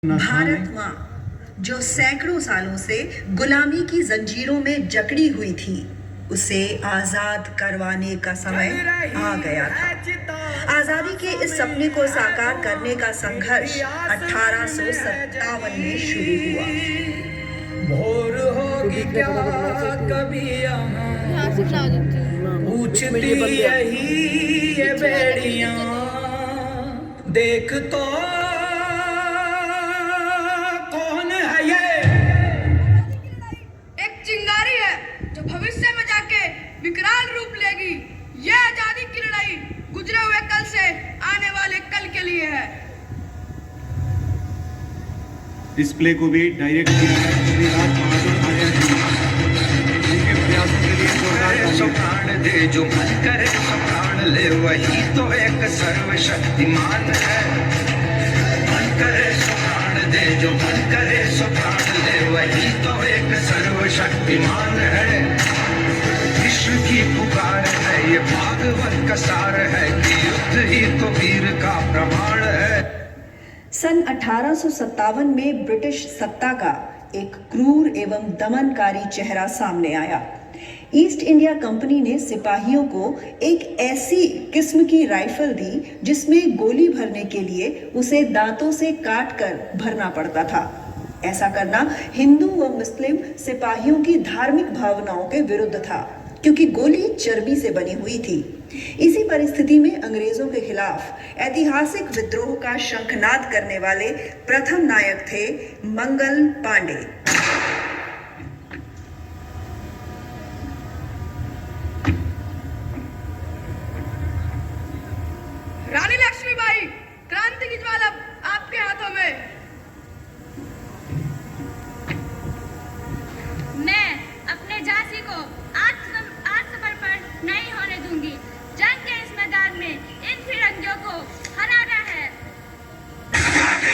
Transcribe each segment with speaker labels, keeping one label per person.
Speaker 1: भारत माँ जो सैकड़ों सालों से गुलामी की जंजीरों में जकड़ी हुई थी, उसे आजाद करवाने का समय आ गया था। आजादी के इस सपने को साकार करने का संघर्ष 1857 में शुरू हुआ।
Speaker 2: भोर होगी क्या कभी यहाँ पूछती यही ये बेड़ियां, देख तो कौन है ये?
Speaker 3: एक चिंगारी है जो भविष्य में जाके विकराल रूप लेगी। यह आजादी की लड़ाई गुजरे हुए कल से आने वाले कल के लिए है।
Speaker 4: इस प्ले को भी डायरेक्ट किया है बहादुर आर्या जी। उनके प्रयासों के लिए जोरदार
Speaker 5: प्राण दे जो मन करे सो प्राण ले, वही तो एक सर्वशक्तिमान है। मन करे सो प्राण दे जो मन करे सो प्राण ले, वही तो एक सर्वशक्तिमान है। विश्व की पुकार है ये भागवत का सार है कि युद्ध ही तो वीर का प्रमाण है।
Speaker 1: सन 1857 में ब्रिटिश सत्ता का एक क्रूर एवं दमनकारी चेहरा सामने आया। ईस्ट इंडिया कंपनी ने सिपाहियों को एक ऐसी किस्म की राइफल दी जिसमें गोली भरने के लिए उसे दांतों से काट कर भरना पड़ता था। ऐसा करना हिंदू व मुस्लिम सिपाहियों की धार्मिक भावनाओं के विरुद्ध था, क्योंकि गोली चर्बी से बनी हुई थी। इसी परिस्थिति में अंग्रेजों के खिलाफ ऐतिहासिक विद्रोह का शंखनाद करने वाले प्रथम नायक थे मंगल पांडे।
Speaker 3: रानी लक्ष्मीबाई, क्रांति की ज्वाला आपके हाथों में।
Speaker 6: मैं अपने झांसी को आज सफर पर नहीं होने दूंगी। जंग के इस मैदान में इन फिरंगियों को हराना है।
Speaker 5: भाग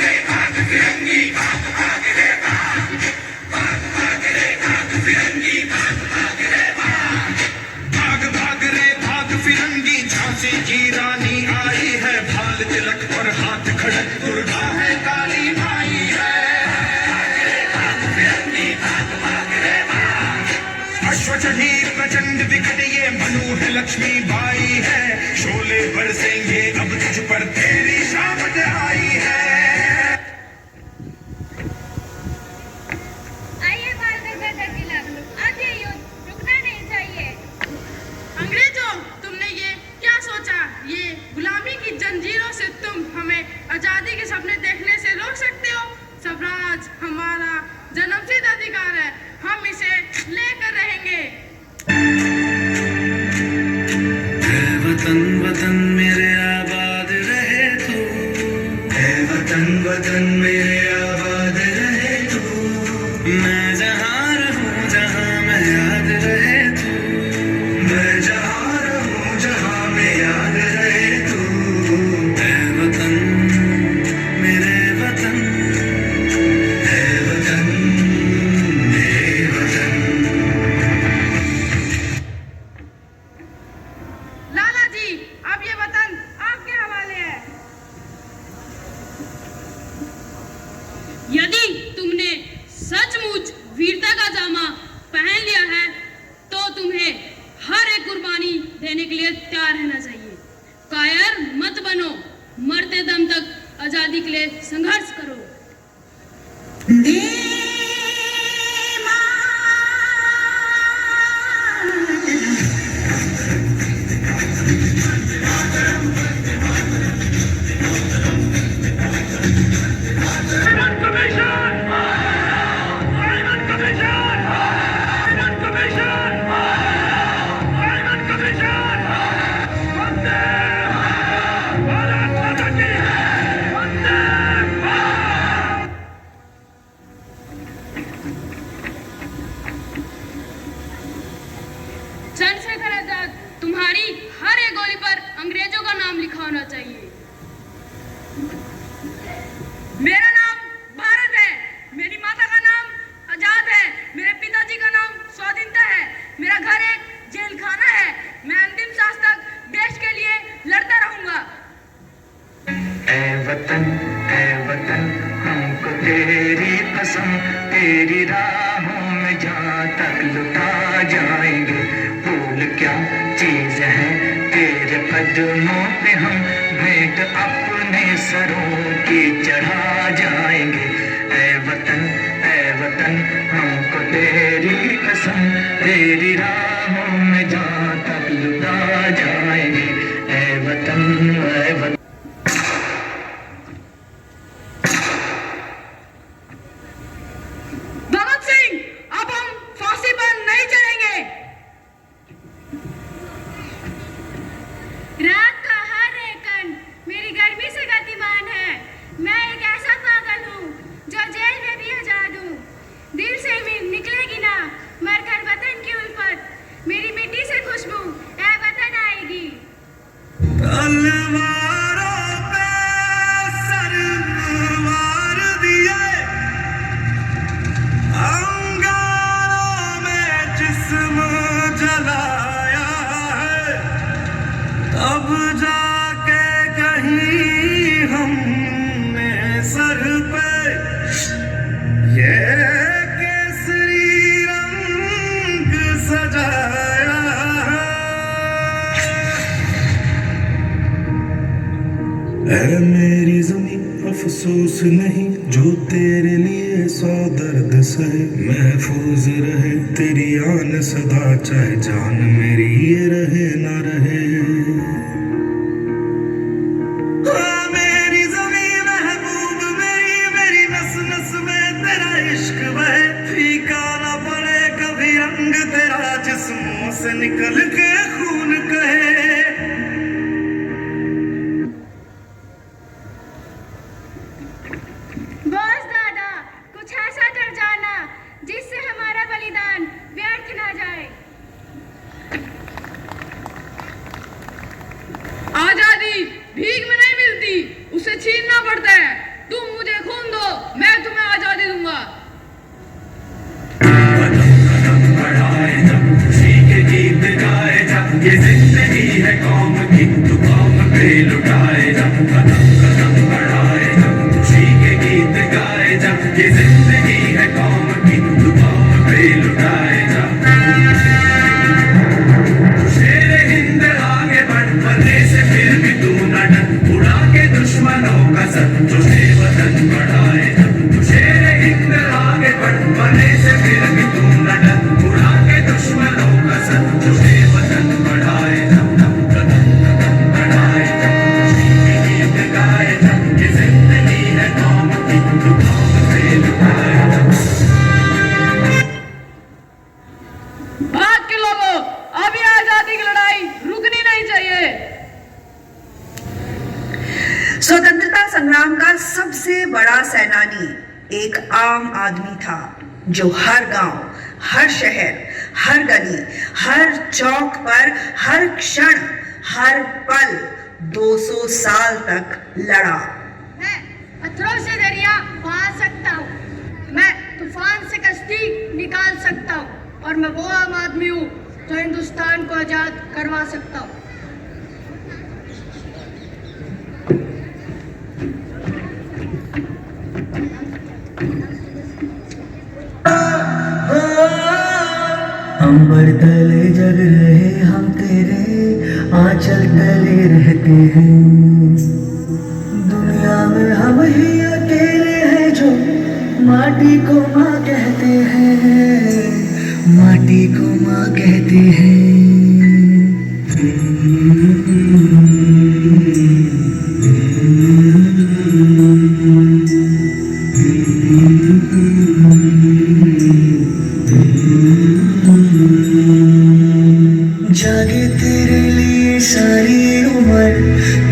Speaker 5: भाग रे भाग फिरंगी, झांसी की रानी आई है। भाल तिलक पर हाथ खड़क, दुर्गा है काली माई है। अश्वचनी प्रचंड विकट ये मनु है लक्ष्मी बाई है। शोले बरसेंगे अब तुझ पर तेरी शामत आई है।
Speaker 6: आइए भारत का खिलाफ आज ये युद्ध रुकना नहीं चाहिए।
Speaker 3: अंग्रेजों, तुमने ये क्या सोचा? ये गुलामी की जंजीरों से तुम हमें आजादी के सपने देखने से रोक सकते हो? स्वराज हमारा जन्मसिद्ध अधिकार है, हम इसे लेकर रहेंगे।
Speaker 2: वतन वतन मेरे आबाद रहे तू, है वतन वतन मेरे आबाद रहे तू। मैं जहाँ रहूं जहाँ मैं याद रहे तू, मैं जहाँ रहूं जहाँ मैं याद रहे तू। है वतन मेरे वतन, है वतन मेरे वतन।
Speaker 3: लाला जी, अब ये वतन आपके हवाले है।
Speaker 7: यदि तुमने सचमुच वीरता का जामा पहन लिया है तो तुम्हें हर एक कुर्बानी देने के लिए तैयार रहना चाहिए। कायर मत बनो, मरते दम तक आजादी के लिए संघर्ष करो।
Speaker 5: तेरी कसम, तेरी राहों में जहाँ तक लुटा जाएंगे। फूल क्या चीज है तेरे कदमों पे हम भेंट अपने सरों की चढ़ा जाएंगे। ऐ वतन हमको तेरी कसम, तेरी राहों में जहाँ तक लुटा जाएंगे। ऐ वतन
Speaker 3: भगत सिंह, अब हम फांसी पर नहीं चढ़ेंगे।
Speaker 6: रात का हर एक कण मेरी गर्मी से गतिमान है। मैं एक ऐसा पागल हूँ जो जेल में भी आजाद हूँ। दिल से निकलेगी ना मरकर वतन की उल्फत, मेरी मिट्टी से खुशबू ऐ वतन आएगी।
Speaker 2: तलवारों पे सर मार दिए, अंगारों में जिस्म जलाया है, तब जाके कहीं हमने सर पे ये केसरी रंग सजाया है। ऐ मेरी ज़मीं अफसोस नहीं जो तेरे लिए सौ दर्द सहे, महफूज रहे तेरी आन सदा, चाहे जान मेरी ये रहे ना रहे। हाँ, मेरी ज़मीं महबूब मेरी, मेरी नस नस में तेरा इश्क बहे, फीका ना पड़े कभी रंग तेरा जिस्मों से निकल के खून कहे।
Speaker 6: बॉस दादा, कुछ ऐसा कर जाना जिससे हमारा बलिदान व्यर्थ ना जाए।
Speaker 3: आजादी भीख में नहीं मिलती, उसे छीनना पड़ता है। तुम मुझे खून दो, मैं तुम्हें आजादी दूंगा।
Speaker 2: बढ़ाए जब खुशी के गीत गाए जब, ये जिंदगी है कौम की तू कौम पे लुटाए जब। कदम कदम बढ़ाए जब खुशी के गीत गाए जब, ये जिंदगी है कौम की तू कौम पे लुटाए जब। शेर हिंद आगे बढ़, मरने से फिर भी तू न डर, उड़ा के दुश्मनों का सर जो वतन बढ़ाए जब। शेर हिंद आगे बढ़, मरने से फिर भी तू न डर, उड़ा के दुश्मनों का सर जो वतन बढ़ाए जब। कदम कदम बढ़ाए जब खुशी के गीत गाए जब, ये जिंदगी है कौम की तू कौम पे लुटाए जब।
Speaker 3: भारत के लोगों, अभी आजादी की लड़ाई रुकनी नहीं चाहिए।
Speaker 1: स्वतंत्रता संग्राम का सबसे बड़ा सेनानी एक आम आदमी था, जो हर गांव, हर शहर, हर गली, हर चौक पर, हर क्षण, हर पल 200 साल तक लड़ा।
Speaker 6: मैं पत्थरों से दरिया बहा सकता हूँ, मैं तूफान से कश्ती निकाल सकता हूँ, और मैं वो आम आदमी हूँ जो हिंदुस्तान को आजाद करवा सकता हूँ।
Speaker 8: अंबर तले जग रहे हम तेरे आंचल तले रहते हैं। दुनिया में हम ही अकेले हैं जो माटी को माँ कहते हैं, माटी को माँ कहते हैं। जागे तेरे लिए सारी उम्र,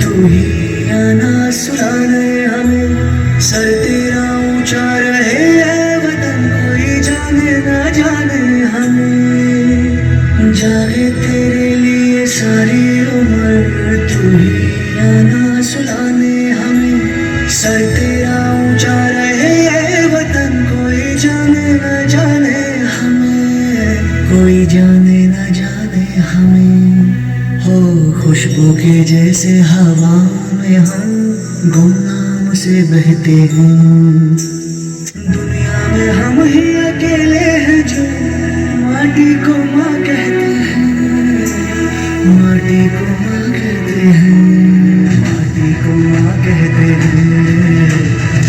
Speaker 8: तू ही आना सुनाने हमें। सर तेरा ऊंचा रहे है वतन, कोई जाने ना जाने हमें। जागे तेरे लिए सारी उम्र, तू ही आना सुनाने हमें। सर तेरा ऊंचा रहे है वतन, कोई जाने ना जाने हमें, कोई जाने ना जाने हमें। हो खुशबू के जैसे हवा में हम गुमनाम से बहते हैं। कहते हैं